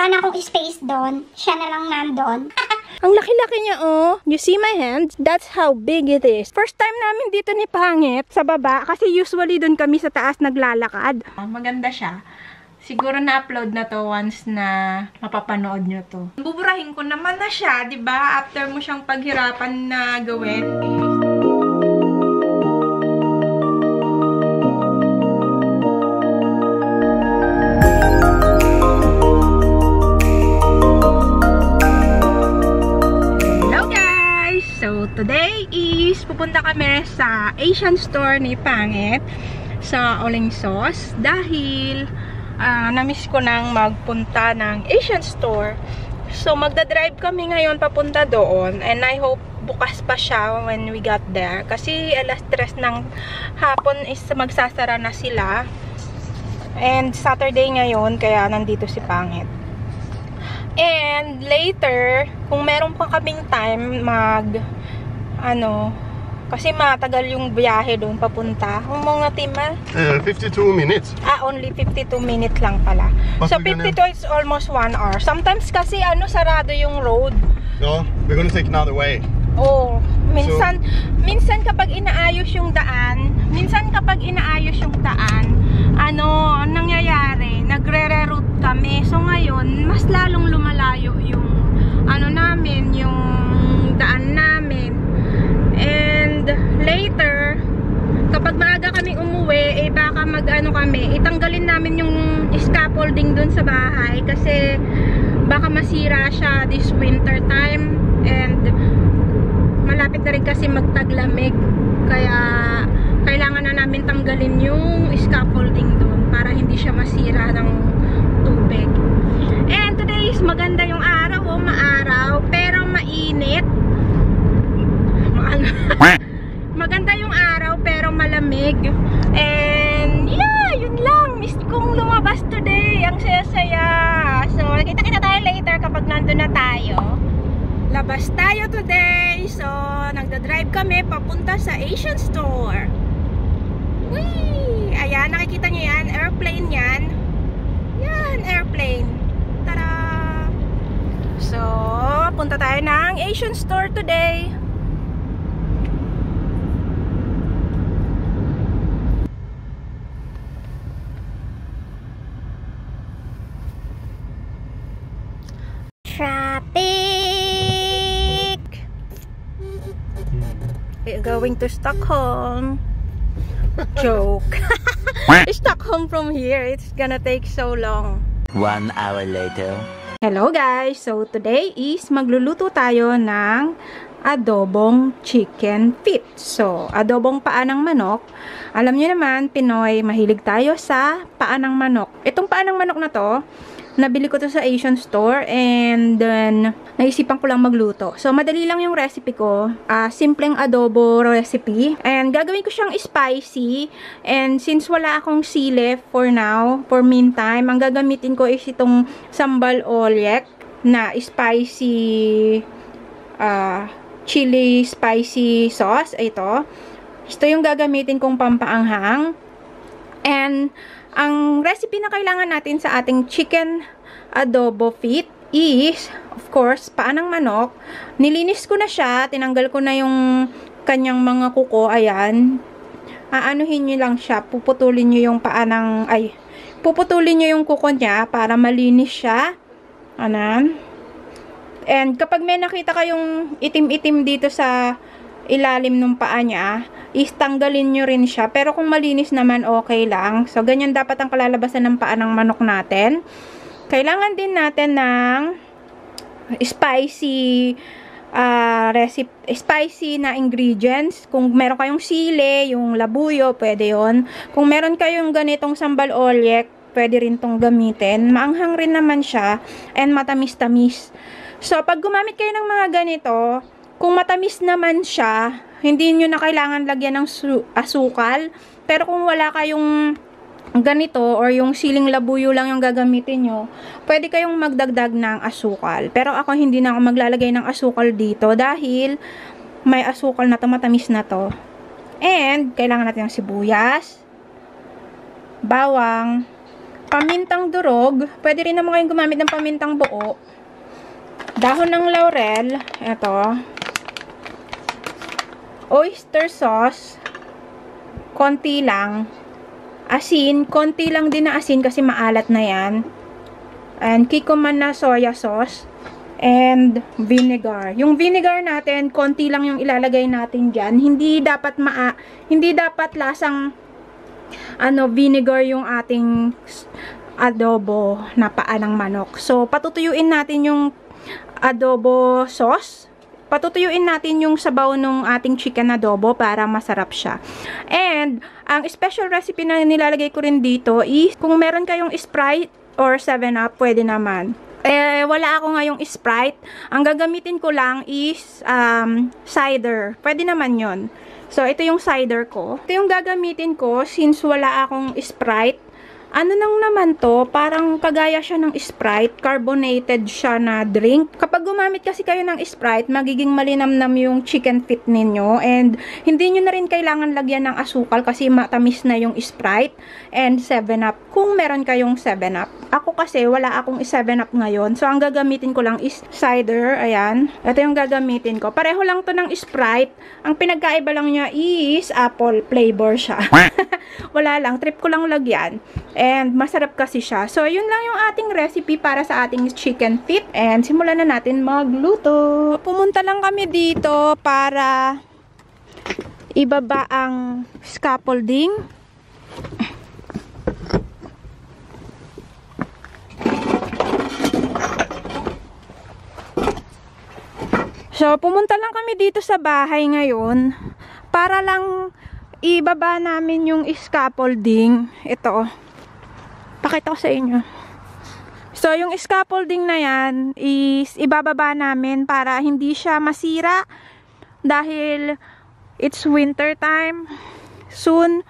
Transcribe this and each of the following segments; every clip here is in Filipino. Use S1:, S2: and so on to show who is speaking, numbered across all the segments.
S1: wala na akong space doon. Siya na lang nandun.
S2: Ang laki-laki niya, oh. You see my hand? That's how big it is. First time namin dito ni Pangit sa baba kasi usually doon kami sa taas naglalakad. Maganda siya. Siguro na-upload na to once na mapapanood nyo to. Buburahin ko naman na siya, di ba? After mo siyang paghirapan na gawin. So, today is pupunta kami sa Asian store ni Pangit sa Olingsos dahil na-miss ko nang magpunta ng Asian store. So, magdadrive kami ngayon papunta doon and I hope bukas pa siya when we got there kasi alas 3 ng hapon is magsasara na sila and Saturday ngayon kaya nandito si Pangit. And later, kung meron pa kaming time kasi matagal yung biyahe doon papunta. Kung mga tima?
S3: 52 minutes.
S2: Only 52 minutes lang pala. So 52 is almost 1 hour. Sometimes kasi sarado yung road.
S3: No, we're gonna take another way.
S2: Oh, minsan kapag inaayos yung daan, ang nangyayari, nagre-reroute kami. So ngayon, mas lalong lumalayo yung yung daan namin. And later, kapag maaga kaming umuwi, baka itanggalin namin yung scaffolding dun sa bahay kasi baka masira siya this winter time and malapit na rin kasi magtaglamig kaya kailangan na namin tanggalin yung scaffolding doon para hindi siya masira ng tubig. And today is maganda yung araw, maaraw pero mainit. Maganda yung araw pero malamig. And yeah, yun lang. Miss kong lumabas today. Ang saya-saya. So, kita-kita tayo later kapag nandun na tayo. Labas tayo today. So, nagdadrive kami papunta sa Asian store. Whee! Ayan, nakikita nyo yan. Airplane yan. Yan, airplane. Tara! So, punta tayo ng Asian store today. Traffic! We're going to Stockholm. Joke. Stockholm from here, it's gonna take so long.
S4: 1 hour later.
S2: Hello guys! So today is magluluto tayo ng adobong chicken feet. So, adobong paa ng manok. Alam niyo naman, Pinoy, mahilig tayo sa paa ng manok. Itong paa ng manok na to, nabili ko to sa Asian store and then naisipan ko lang magluto. So, madali lang yung recipe ko. Simpleng adobo recipe. And gagawin ko siyang spicy. And since wala akong sili for now, for meantime, ang gagamitin ko is itong sambal olyek na spicy chili spicy sauce. Ito yung gagamitin kong pampaanghang. And ang recipe na kailangan natin sa ating chicken adobo feet is, of course, paa ng manok. Nilinis ko na siya. Tinanggal ko na yung kanyang mga kuko. Ayan. Aanuhin nyo lang siya. Puputulin nyo yung puputulin nyo yung kuko niya para malinis siya. Anan. And kapag may nakita kayong itim-itim dito sa ilalim ng paa niya, tanggalin nyo rin siya. Pero kung malinis naman, okay lang. So, ganyan dapat ang kalalabasan ng paa ng manok natin. Kailangan din natin ng spicy spicy na ingredients. Kung meron kayong sili, yung labuyo, pwede yon. Kung meron kayong ganitong sambal olyek, pwede rin tong gamitin. Maanghang rin naman siya and matamis-tamis. So, pag gumamit kayo ng mga ganito, kung matamis naman siya, hindi nyo na kailangan lagyan ng asukal. Pero kung wala kayong ganito or yung siling labuyo lang yung gagamitin nyo, pwede kayong magdagdag ng asukal. Pero ako hindi na ako maglalagay ng asukal dito dahil may asukal na to, matamis na to. And, kailangan natin ng sibuyas, bawang, pamintang durog. Pwede rin naman kayong gumamit ng pamintang buo. Dahon ng laurel. Ito. Oyster sauce. Konti lang. Asin. Konti lang din na asin kasi maalat na yan. And kikoman na soya sauce. And vinegar. Yung vinegar natin, konti lang yung ilalagay natin dyan. Hindi dapat lasang vinegar yung ating adobo na paa ng manok. So, patutuyuin natin yung adobo sauce. Patutuyuin natin yung sabaw ng ating chicken adobo para masarap siya. And, ang special recipe na nilalagay ko rin dito is, kung meron kayong Sprite or 7-Up, pwede naman. Wala ako ngayong Sprite. Ang gagamitin ko lang is cider. Pwede naman yon. So, ito yung cider ko. Ito yung gagamitin ko since wala akong Sprite. Ano nang naman to? Parang kagaya siya ng Sprite. Carbonated siya na drink. Kapag gumamit kasi kayo ng Sprite, magiging malinamnam yung chicken feet ninyo. And hindi nyo na rin kailangan lagyan ng asukal kasi matamis na yung Sprite and 7-Up. Kung meron kayong 7-Up. Ako kasi wala akong 7-Up ngayon. So, ang gagamitin ko lang is cider. Ayan. Ito yung gagamitin ko. Pareho lang to ng Sprite. Ang pinagkaiba lang niya is apple flavor siya. Wala lang. Trip ko lang lagyan. And masarap kasi siya. So, yun lang yung ating recipe para sa ating chicken feet. And simulan na natin magluto. Pumunta lang kami dito para ibaba ang scaffolding. So, pumunta lang kami dito sa bahay ngayon para lang ibaba namin yung scaffolding. Ito. Pakita ko sa inyo. So, yung scaffolding na yan is ibababa namin para hindi siya masira dahil it's winter time soon.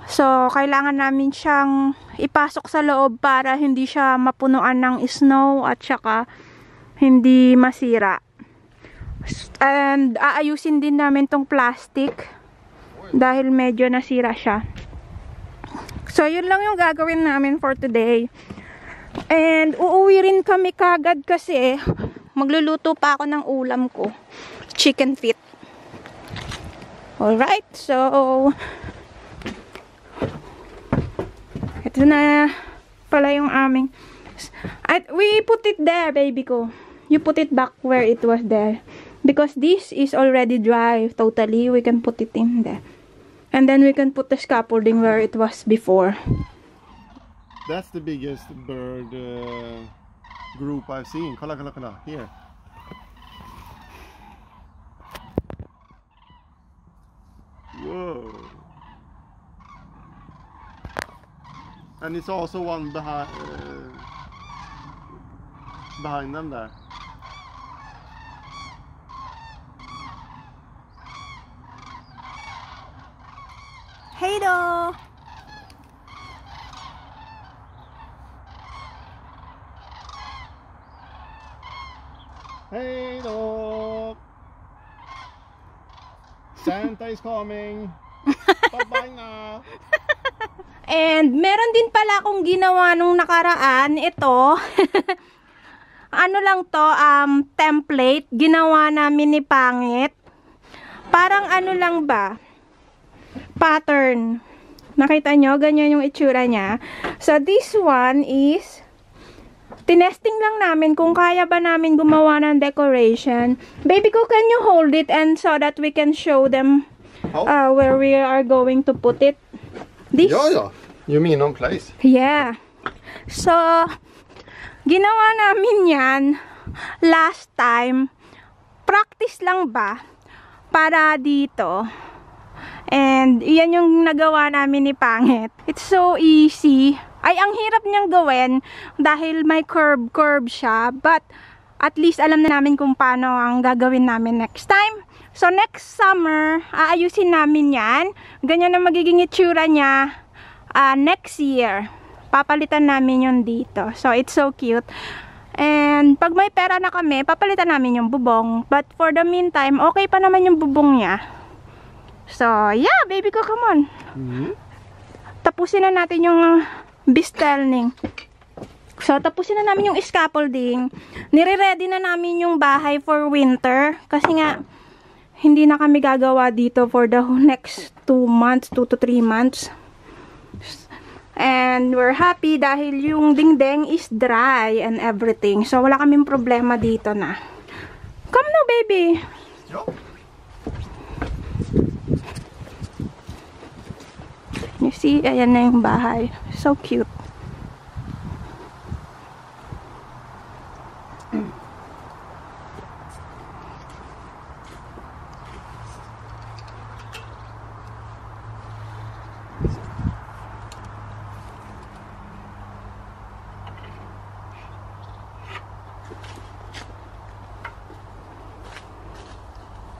S2: So, kailangan namin siyang ipasok sa loob para hindi siya mapunuan ng snow at saka hindi masira. And aayusin din namin tong plastic dahil medyo nasira siya. So, yun lang yung gagawin namin for today. And, uuwi rin kami kagad kasi magluluto pa ako ng ulam ko. Chicken feet. Alright, so ito na pala yung aming we put it there, baby ko. You put it back where it was there. Because this is already dry totally. We can put it in there. And then we can put the scaffolding where it was before.
S3: That's the biggest bird group I've seen. Kolla, kolla, kolla. Here. Whoa. And it's also one behind them there.
S2: Hey do!
S3: Hey dog! Santa is coming! Bye-bye na!
S2: And meron din pala akong ginawa nung nakaraan. Ito. Ano lang to, template. Ginawa namin ni Pangit. Parang ano lang ba? Pattern. Nakita nyo? Ganyan yung itsura niya. So, this one is tinesting lang namin kung kaya ba namin gumawa ng decoration. Baby ko, can you hold it and so that we can show them where we are going to put it? This?
S3: Ja. You mean on place?
S2: Yeah. So, ginawa namin yan last time. Practice lang ba? Para dito. And, yan yung nagawa namin ni Pangit. It's so easy. Ay, ang hirap niyang gawin dahil may curve siya. But, at least alam na namin kung paano ang gagawin namin next time. So, next summer, aayusin namin yan. Ganyan na magiging itsura niya next year. Papalitan namin yun dito. So, it's so cute. And, pag may pera na kami, papalitan namin yung bubong. But, for the meantime, okay pa naman yung bubong niya. So, yeah, baby ko, come on. Tapusin na natin yung Bistelning. So, tapusin na namin yung scaffolding. Nire-ready na namin yung bahay for winter. Kasi nga, hindi na kami gagawa dito for the next 2 months, 2 to 3 months. And we're happy dahil yung dingding is dry and everything. So, wala kaming problema dito na. Come now, baby!
S3: Ja.
S2: You see, ayan na yung bahay. So cute.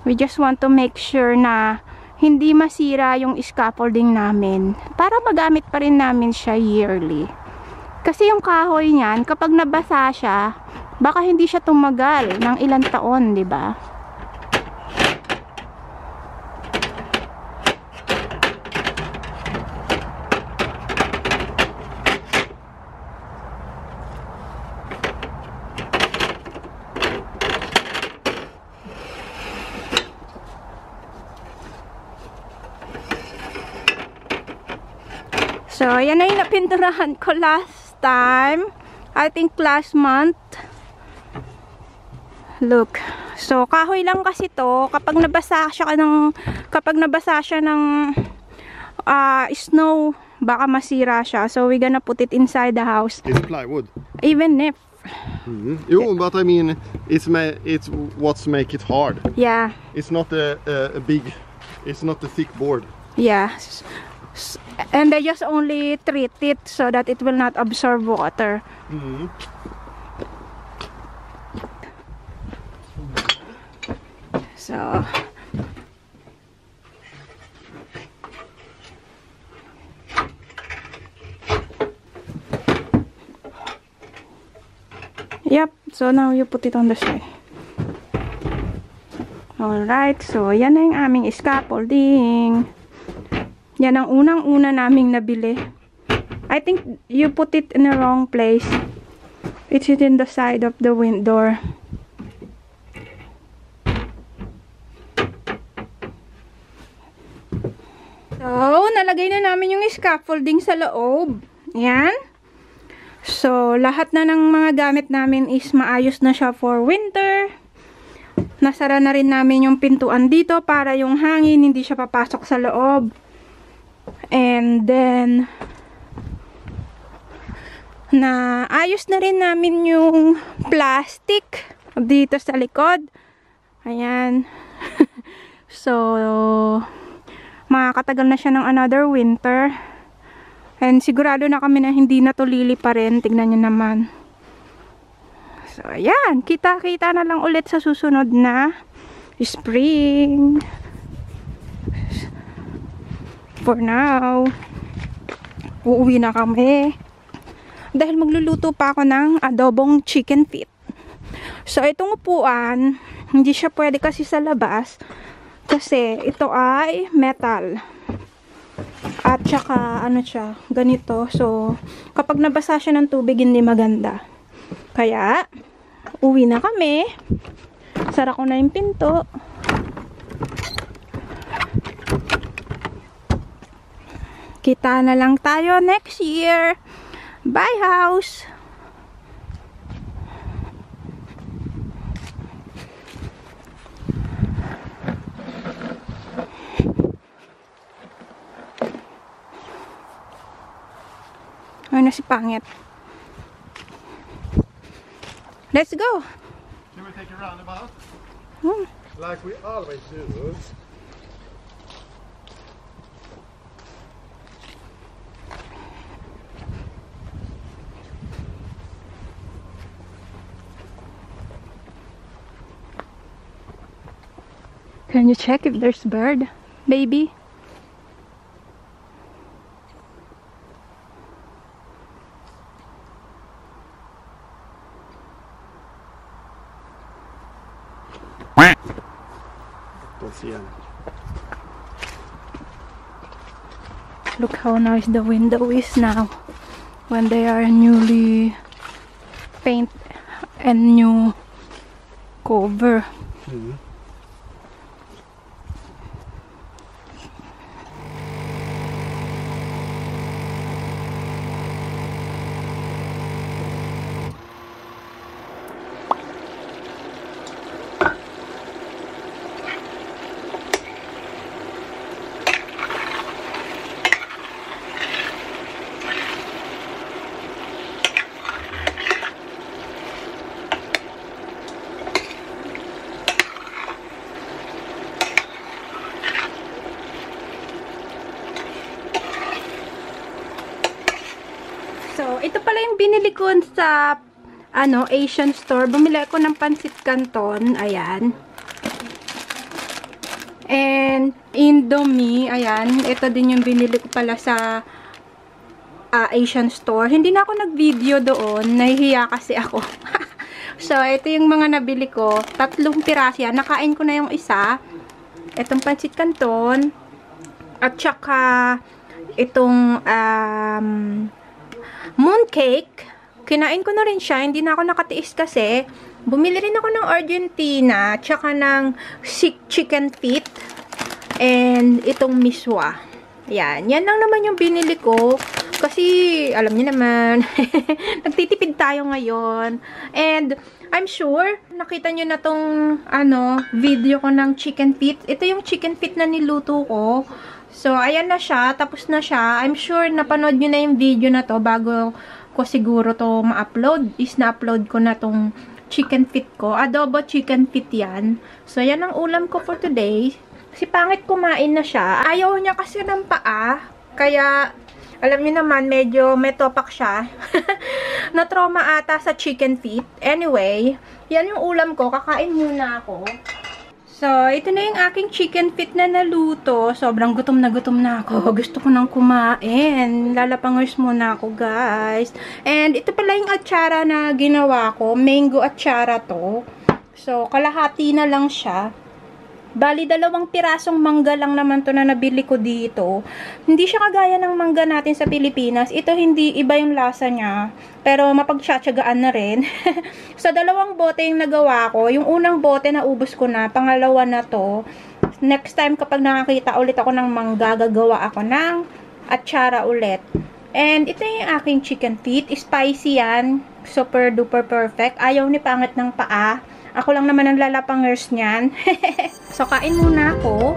S2: We just want to make sure na hindi masira yung scaffolding namin para magamit pa rin namin siya yearly. Kasi yung kahoy niyan, kapag nabasa siya, baka hindi siya tumagal ng ilang taon, di ba? So, yan na yung napinturahan ko last time. I think last month. Look. So, kahoy lang kasi to. Kapag nabasa siya ng snow, baka masira siya. So, we're gonna put it inside the house.
S3: It's plywood.
S2: Even if.
S3: Jo, but I mean, it's what's make it hard.
S2: Yeah.
S3: It's not a it's not a thick board.
S2: Yeah. And they just only treat it so that it will not absorb water. So, yep, so now you put it on the side. Alright, so yan na yung aming scaffolding. Yan ang unang-una naming nabili. I think you put it in the wrong place. It's in the side of the window. So, nalagay na namin yung scaffolding sa loob. Yan. So, lahat na ng mga gamit namin is maayos na siya for winter. Nasara na rin namin yung pintuan dito para yung hangin hindi siya papasok sa loob. And then, ayos na rin namin yung plastic dito sa likod. Ayan. So, makakatagal na siya ng another winter. And sigurado na kami na hindi na to lilipa rin. Tignan nyo naman. So, ayan. Kita-kita na lang ulit sa susunod na spring. For now, uuwi na kami. Dahil magluluto pa ako ng adobong chicken feet. So, itong upuan, hindi siya pwede kasi sa labas. Kasi, ito ay metal. At saka, ano siya, ganito. So, kapag nabasa siya ng tubig, hindi maganda. Kaya, uwi na kami. Sara ko na yung pinto. Kita na lang tayo next year. Bye, house! Ay na si Pangit. Let's go!
S3: Can we take a roundabout?
S2: Hmm.
S3: Like we always do.
S2: Can you check if there's bird, baby?
S3: Don't see any.
S2: Look how nice the window is now. when they are newly paint and new cover. So, ito pala yung binili ko sa Asian store. Bumili ako ng pancit canton. Ayan. And Indomie. Ayan. Ito din yung binili ko pala sa Asian store. Hindi na ako nag-video doon. Nahihiya kasi ako. So, ito yung mga nabili ko. 3 piraso yan. Nakain ko na yung isa. Itong pancit canton. At saka itong mooncake. Kinain ko na rin siya. Hindi na ako nakatiis kasi. Bumili rin ako ng Argentina. Tsaka ng chicken feet. And itong miswa. Yan. Yan lang naman yung binili ko. Kasi, alam niyo naman, nagtitipid tayo ngayon. And, I'm sure, nakita nyo na tong, video ko ng chicken feet. Ito yung chicken feet na niluto ko. So, ayan na siya. Tapos na siya. I'm sure napanood nyo na yung video na to bago ko siguro to ma-upload. Na-upload ko na tong chicken feet ko. Adobo chicken feet yan. So, yan ang ulam ko for today. Kasi pangit kumain na siya. Ayaw niya kasi ng paa. Kaya, alam niyo naman, medyo may topak siya. Na-trauma ata sa chicken feet. Anyway, yan yung ulam ko. Kakain muna ako. So, ito na yung aking chicken feet na naluto. Sobrang gutom na ako. Gusto ko nang kumain. Lalapangers muna ako, guys. And, ito pala yung atsara na ginawa ko. Mango atsara to. So, kalahati na lang siya. Bali, 2 pirasong mangga lang naman to na nabili ko dito. Hindi siya kagaya ng mangga natin sa Pilipinas. Ito hindi iba yung lasa niya. Pero mapagtsatsagaan na rin. Sa 2 bote yung nagawa ko. Yung unang bote na ubos ko na. Pangalawa na to. Next time kapag nakakita ulit ako ng mangga, gagawa ako ng atsara ulit. And ito yung aking chicken feet. Spicy yan. Super duper perfect. Ayaw ni pangit ng paa. Ako lang naman ang lalapangers niyan. So, kain muna ako.